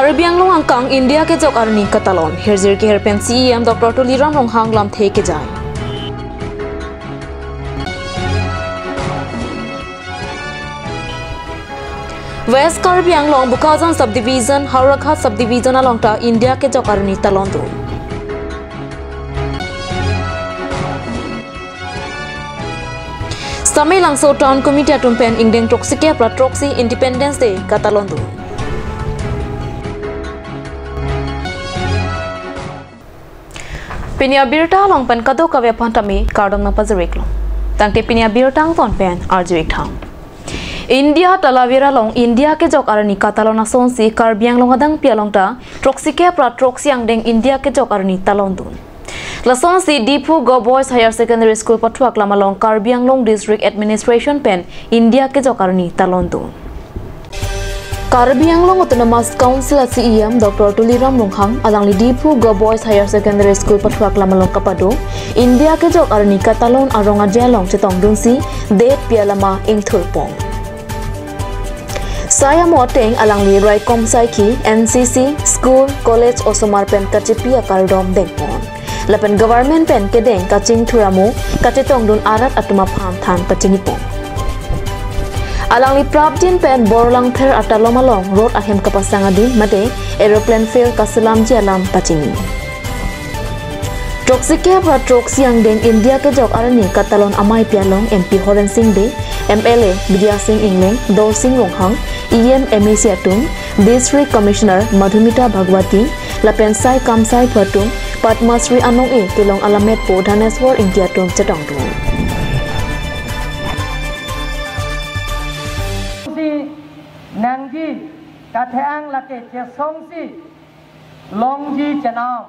Karbi ang long angkang India ke jok arni katalon herzir ke herpen CEM Dr. Tuliram long hang lam the ke jai. West Karbi ang long Bukazan subdivision Haurakhat subdivision along ta India ke jok arni talon do. Samay langso town committee atumpen ingdeng toksike pra troksi Independence Day katalon do. Pinya birta long pen kado kawya pantami kardong na pazarik long. Tangke pinya birtang ton pen arjuik thang. India talavira long India ke jok arani katalon na sonsi Karbiang long adang pialong ta troksike pra troksi ang deng India ke jok arani talon dun. La sonsi Dipu Go Boys Higher Secondary School patuak lamalong Karbiang long District Administration pen India ke jok arani talon dun. Karbi ang long Autonomous Council at CEM Dr. Tuliram Longhang alang li Dipu Go Boys Higher Secondary School patuak lamalong kapado India ke jok arani katalon arong ajalong chetong dunsi det pialama ingthulpong. Saya moteng alang li Raikom Saiki NCC School College Osomar pen kachipi akaldom dengpon. Lapen government pen kedeng kaching thuramu kachetong dun arat atuma pham than kachinipong. Alang li Prabdin pen borlang ther atalomalong road ahem kapasangadi mate aeroplane fare kasilam jalam pachini. Troksike pra troksi yang deng India ke jok arani katalon amai pialong MP Horen Singh de MLA Vidya Singh Ingleng Dor Singh Longhang EM MEC Atung District Commissioner Madhumita Bhagwati Lapen Sai Kamsai Patung Padma Sri Anong E Kilong Alamet Po Dhaneswar India Tung Chetong Tung. Nangji katheang lake chesongsi longji chanao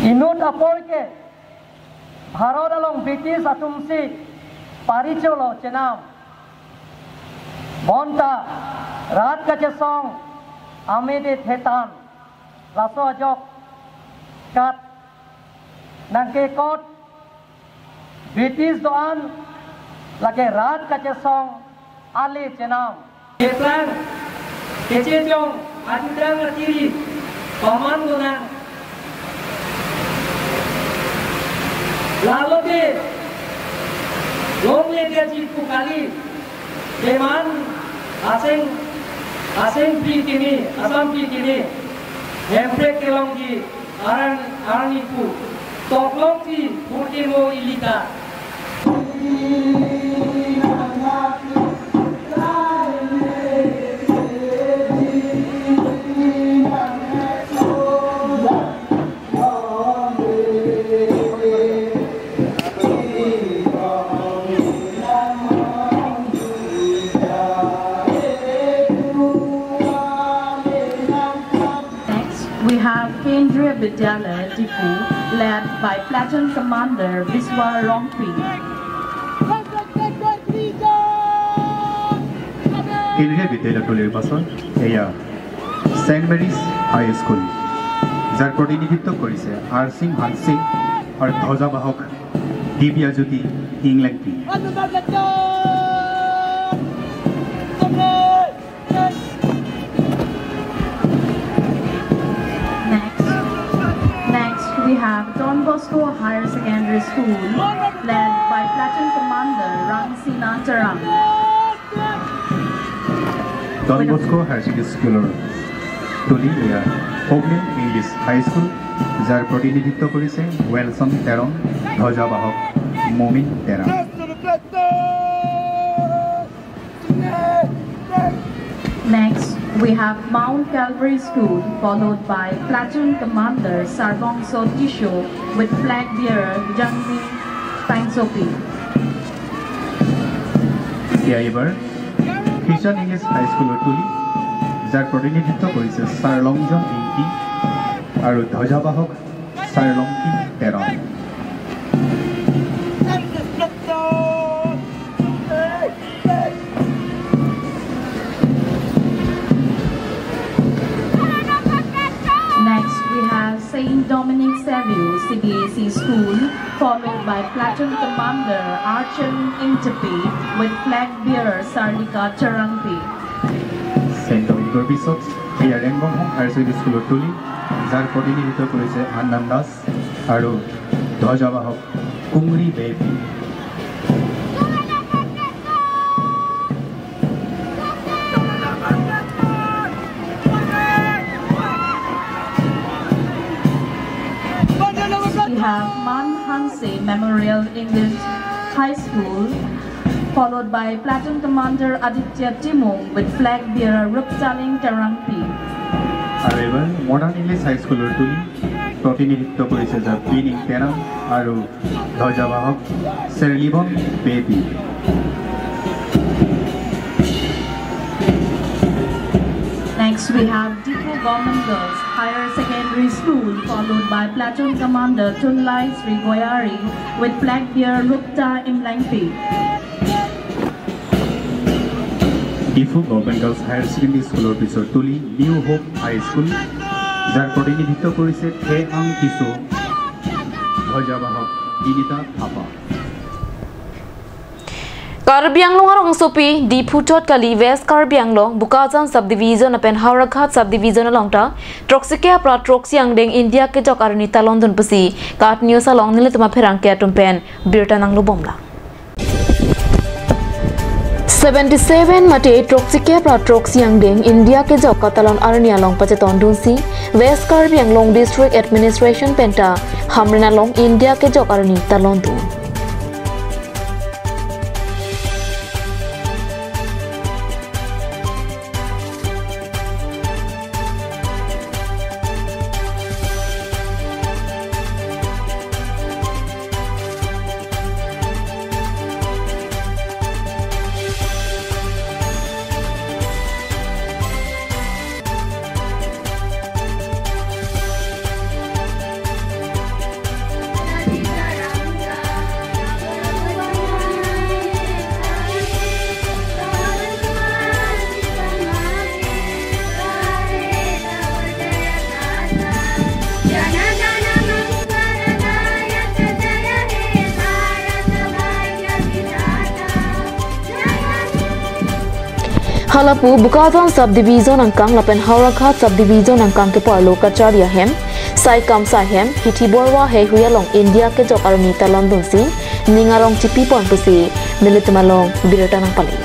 inut apolke bharod along British atumsi paricholo chanao bonta rat ka chesong amede thetan laso jok kat nangke kot British doan lake rat ka chesong Ali Chenam, Keplang, Kecejong, Adudang Atiri, Pamandunan, Lalote, Long Lege Jipu Kali, Deman, Aseng Pitini, Asam Pitini, Hemprek Kelongji, Aranipu, Toklongji, Purtimo Ilita. Kendriya Vidyalaya Dipu led by Platoon Commander Biswa Rongpi. Kendriya Vidyalaya Tolir Pason, Eya St. Mary's High School. যার প্রতিনিধিত্ব করেছে আর সিং হান সিং আর ধ্বজাবাহক দিব্যা জ্যোতি ইংল্যান্ডি। We have Don Bosco Higher Secondary School led by Platoon Commander Rangsina Tarang. Don Bosco Higher Secondary School Tuli Oakland English High School যার প্রতিনিধিত্ব করেছে ওয়েলসন তেরং ধ্বজাবাহক মমিন তেরং। Next, we have Mount Calvary School, followed by Platoon Commander Sarvong Sotisho with flag bearer Jangmi Tangsopi. এবার খ্রিস্টান English high স্কুলৰ তুলি যাৰ প্ৰতিনিধিত্ব কৰিছে চাৰলংজন ইংকি আৰু ধ্বজাবাহক চাৰলংকি Terang. St. Dominic Savio CBSE School, followed by Platoon Commander Archon Intapi with flag bearer Sarlika Charangpi. Saint Dominic Bisot, here Rengong Higher Secondary School Tuli, যার প্রতিনিধিত্ব করেছে আন্নান দাস আর ধ্বজাবাহক কুমরি baby. We have Man Hanse Memorial English High School, followed by Platoon Commander Aditya Timong with flag bearer Ruptaling Terangpi. আর এবার modern English high স্কুলের তুলি প্রতিনিধিত্ব করেছে যা পিনিং তেরাং আর ধ্বজাবাহক সেরলিবন baby. Next we have Dipo Government Girls Higher Secondary School, followed by Platoon Commander Tunlai Sri Goyari with flag bearer Rupta Imlangpi. Diphu government girls higher secondary স্কুলের পিছৰ তুলি নিউ হোপ হাই স্কুল, যার প্রতিনিধিত্ব করেছে থে আং কিশো ধ্বজাবাহক বিনিতা Thapa. Karbi Anglong arong sopi di Phutot kali West Karbi Anglong Bukazan subdivision apen Haurakhat subdivision alongta Troxike pra Troxiang deng India ke jok arni talon dun pasi kat news along nile tuma pherang ke tumpen Birtan Anglo bomla 77 mate Troxike pra Troxiang deng India ke jok katalon arni along pacheton dunsi West Karbi Anglong District Administration penta Hamrina long India ke jok arni talon dun Halapu Bukazan subdivision angkang lapen Haurakhat subdivision angkang ke parlo Kacharia hem Saikam Sahem Hiti Borwa he huyalong India ke jok arni talon dunsi ningarong chipi pon pusi nilitmalong Birtanang pali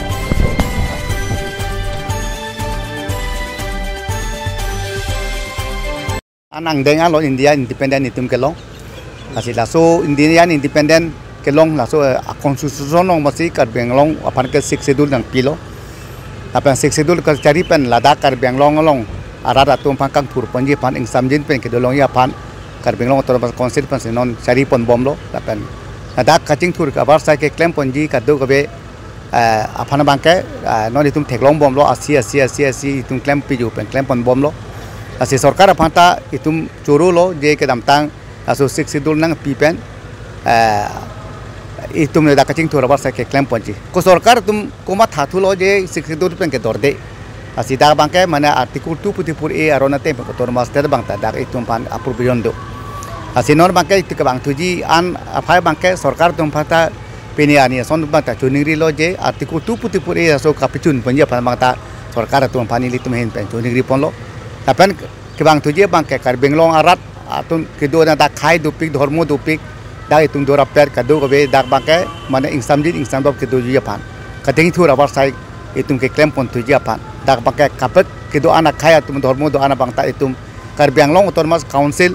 Anang denga lo India independent itum kelong asila so Indian independent kelong la so constitution long masih kat benglong apan ke 6 schedule nang pilo apa 6 schedule ke cari pen Ladakh kar benglong long arada tum pangkang tur panji pan ing samjin pen ke dolong ya pan kar benglong tor pas konsil pan non cari pon bom lo lapen Ladakh kacing tur ke abar sai ke claim panji kadu ke be apana bangke non itum teklong bom lo asi itum claim piju pen claim pon bom lo asi sarkar apanta itum churu lo je ke damtang aso 6 schedule nang pipen itum ne da kacing tur abar sai ke claim panji ko sarkar tum koma thathu lo je 6 schedule pen ke dorde asi da bangke mana artikel 2 putipur e arona te tor master bangta da itum pan appropriation do asi nor bangke itu ke bang tuji an aphai bangke sarkar tum phata peniani son bangta chuningri lo je artikel 2 putipur e aso kapicun panji pan bangta sarkar tum pani li tum hen pen chuningri pon lo tapen ke bang tuji bangke kar benglong arat atun kedo na da khai dupik dhormo dupik da itum dora per kadu ke be dak bangke mana insam dop kedo ju pan kadeng thur abar sai itum ke claim pon tuji pan dak bangke kapek kedo anak khai atum dhormo do anak bangta itum kar benglong autonomous council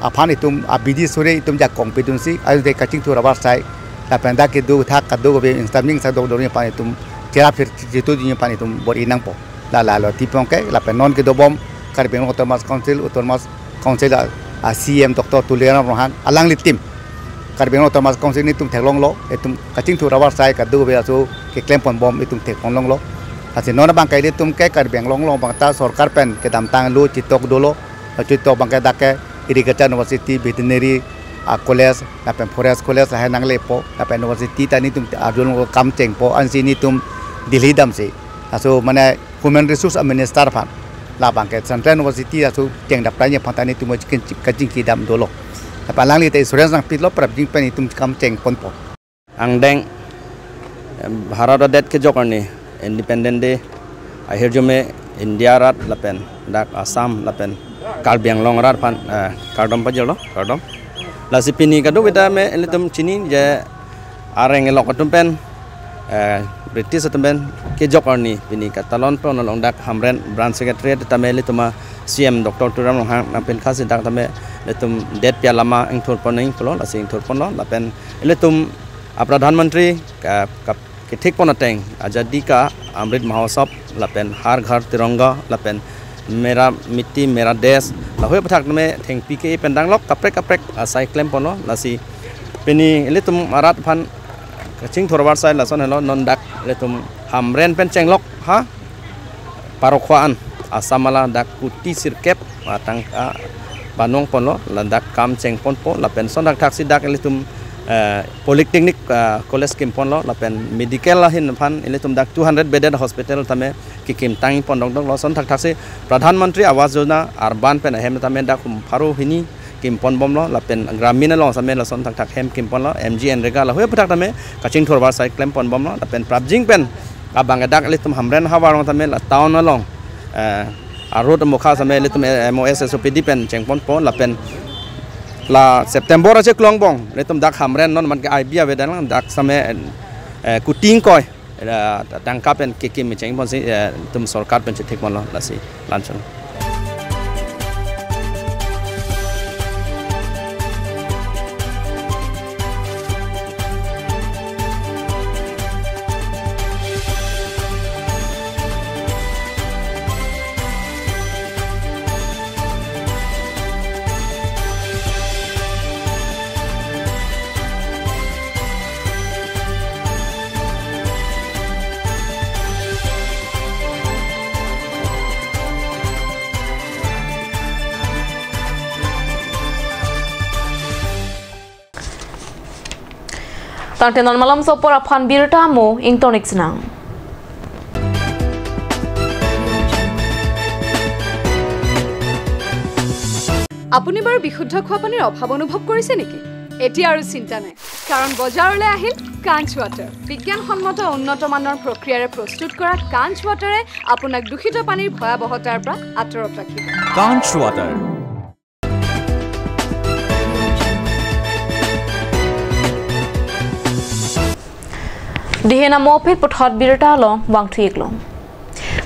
apan itum abidi sore itum jak competency ayu de kaching thur abar sai tapen da kedo thak kadu ke be instaming sa do dornya pan itum cera phir jitu ju pan itum bor inang po la lo tipong ke la penon ke dobom kar benglong autonomous council CM Dr. Tuliana Rohan alang litim kar benglong autonomous council ni tum theklong lo etum kaching thu rawar sai kadu be aso ke claim pon bom itum thekon long lo ase nona bang kai tum ke kar benglong lo bang ta sarkar pen ke dam tang lo chitok dolo chitok bang ke dake irrigation university veterinary college la pen forest college ha nang le po la pen university tani tum arjun kam cheng po ansi ni tum dilhi dam se aso mane human resource minister pan la bangke central university asu jeng dapranya pantani tu mojkin kajing kidam dolo palang li te insurance nang pitlo prabjing pen itum kam cheng ponpo ang deng bharat det ke jokarni independent day akhir jume India rat lapen dak Assam lapen Karbi long rat pan kardom pajelo kardom la sipini kadu beda me elitum chini je areng elok tumpen British tumpen ke jok arni pini katalon pon long dak hamren branch secretary tame elituma CM Dr. Turam long hang pen khasi dak tame elitum det pia lama eng thor pon eng polo la sing thor pon lo lapen elitum Pradhan Menteri ke thik pon ateng ajadi ka Amrit Mahotsav lapen har ghar tiranga lapen mera mitti mera desh la hoi pathak me theng PK pendang lok kaprek asai claim pono lasi peni elitum arat phan kaching thorwar sai lason helo non dak letum hamren pen chenglok ha parokhwan asamala dak kuti sirkep atang banong pono landak kam cheng pon po la pension dak taksi dak elitum polytechnic college kim pon lo la pen medical la hin phan elitum dak 200 bedded hospital tame ki kim tang pon dong dong loson thak thakse Pradhan Menteri Awas Yojana urban pen hem tame dak pharu hini kim pon bom lo la pen gramin lo same loson thak thak hem kim pon lo MGN rega la hoi pathak tame kaching thorwar sai claim pon bom lo la pen prabjing pen abang dak elitum hamren hawarong tame la town long arut mokha same elitum MOS SOPD pen chengpon pon la pen la September aja kelong bong elitum dak hamren non man ke idea wedan dak same kuting koi tangkap pen kikim chengpon si tum sarkar pen thik mon lo la si lanchan Tangtenan malam sopor aphan birta mo ingtonik senang. আপুনি বাৰু বিশুদ্ধ খোৱা পানীৰ অভাৱ অনুভৱ কৰিছে নেকি? এতিয়া আৰু চিন্তা নাই, কাৰণ বজাৰলৈ আহিল কাঞ্চ ৱাটাৰ। বিজ্ঞানসন্মত উন্নত মানৰ প্ৰক্ৰিয়াৰে প্ৰস্তুত কৰা কাঞ্চ ৱাটাৰে আপোনাক দূষিত পানীৰ ভয়াৱহতাৰ পৰা আঁতৰত ৰাখিব। কাঞ্চ water Dihena mopet puthot birta long wang thuik long.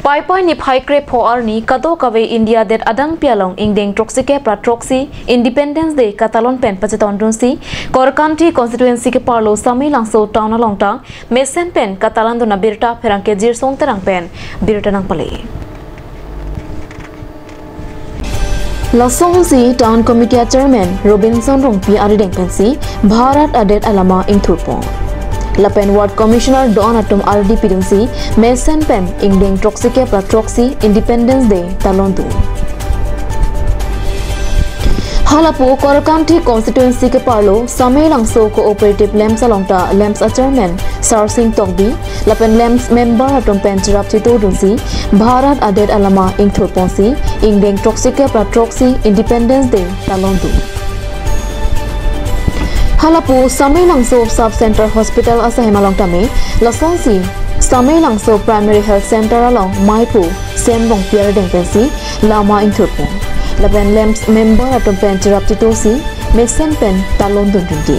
Pai ni phai kre pho arni kato kawe India det adang pialong ingdeng troxike pratroxy Independence Day Katalon pen pacheton dunsi Korkanti constituency ke parlo sami langso town along tang mesen pen Katalan dona birta pherang ke jir song terang pen birta nang pale. Lasongsi Town Committee Chairman Robinson Rongpi arideng pensi Bharat adet alama ing thurpong. Lapen Ward Commissioner Don Atum RD Pirinsi Mesen Pen Ingdeng Troxike Pratroxy Independence Day Talontu. Halapu Korkanti constituency ke parlo Samay Langso Cooperative Lamps alongta Lamps Chairman Sar Singh Tokbi Lapen Lamps member Atum Pen Chirap Chito Dunsi Bharat adet alama ing thurponsi Ingdeng Troxike Pratroxy Independence Day Talontu. Halapu Samay Langso Sub Center Hospital asa hemalong tame Lasongsi Samay Langso Primary Health Center along Maipu Sembong Pierre Dengpensi Lama Inthurpo Lapen Lamps member atom pen Chirap Chitosi Mesen pen Talon Duntunti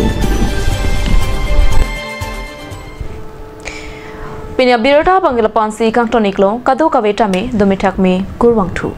Pinya birota panggil pansi kang toniklo kado kawetame domithak me kurwang thu